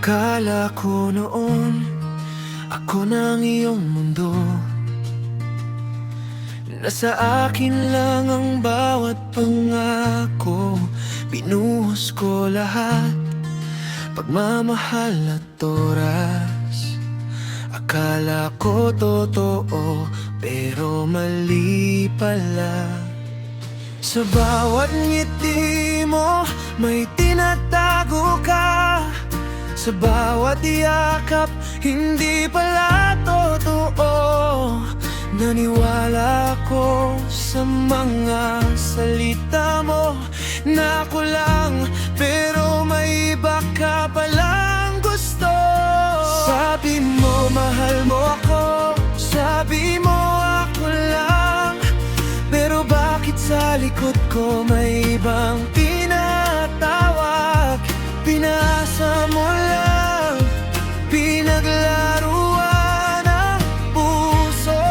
Akala ko noon ako na ang iyong mundo, nasa akin lang ang bawat pangako. Binuhos ko lahat, pagmamahal at oras. Akala ko totoo, pero mali pala. Sa bawat ngiti mo, may tinatago ka. Sa bawat yakap, hindi pala totoo. Naniwala ko sa mga salita mo na ako lang, pero may iba ka palang gusto. Sabi mo mahal mo ako, sabi mo ako lang, pero bakit sa likod ko may ibang tinatawag? Pinasa mo lang, pinaglaruan ang puso.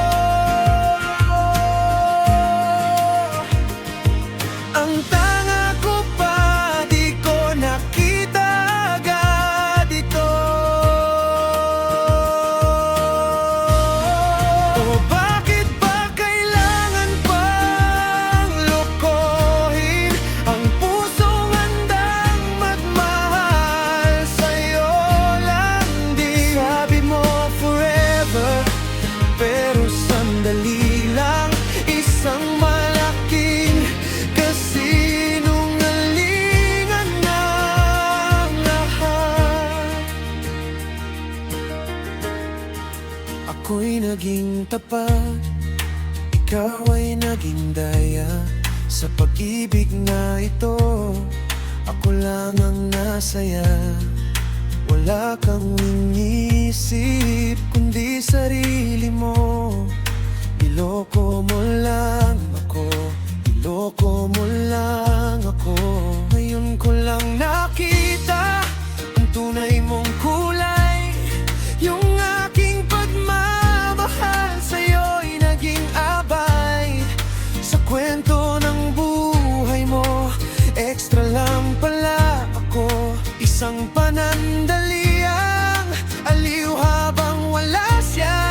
Ang tanga ko pa, di ko nakita agad ito. O bakit ba kailangan pang lokohin ang pusong handang magmahal sa'yo lang din? Sabi mo forever, pero sandali lang. Isang malaking kasinungalingan ng lahat. Ako'y naging tapat, ikaw ay naging daya. Sa pag-ibig na ito, ako lang ang nasaya. Wala kang inisip, kundi sarili mo. Niloko mo lang ako, niloko mo lang ako. Ngayon ko lang nakita ang tunay mong kulay. Yung aking pagmamahal sa'yo'y naging abay. Sa kwento ng buhay mo, extra lang pala ako. Isang panandaliang aliw habang wala siya.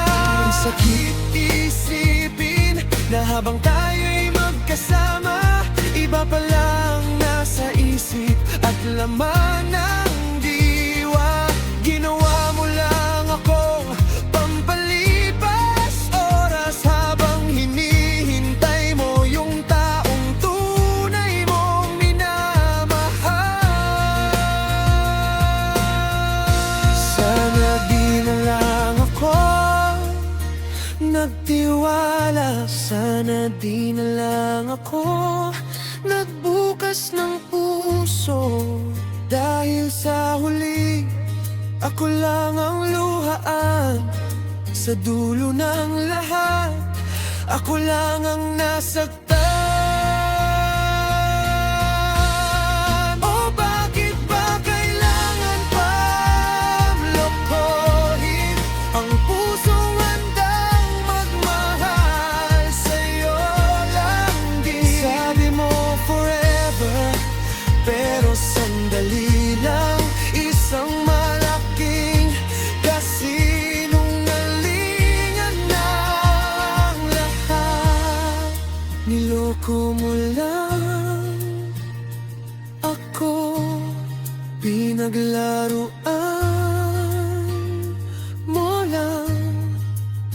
Ang sakit isipin na habang tayo'y magkasama, iba palang nasa isip at laman ng diwa. Ginawa mo lang akong pampalipas oras habang hinihintay mo yung taong tunay mong minamahal. Sana di na lang ako nagtiwala, sana di na lang ako nagbukas ng puso. Dahil sa huli, ako lang ang luhaan. Sa dulo ng lahat, ako lang ang nasaktan. O bakit ba kailangan pang lokohin ang pusong handang magmahal sa'yo lang din? Sabi mo forever, pero sandali lang. Isang malaking kasinungalingan ng lahat. Niloko mo lang ako, pinaglaruan mo lang.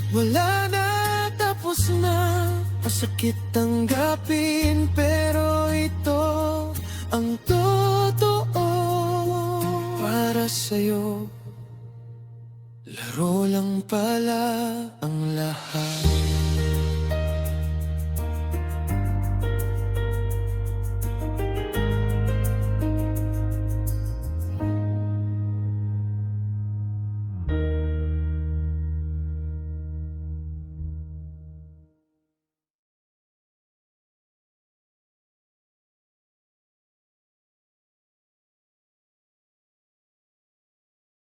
Wala na, tapos na. Masakit tanggapin, pero ito ang totoo. Para sa'yo, laro lang pala ang lahat.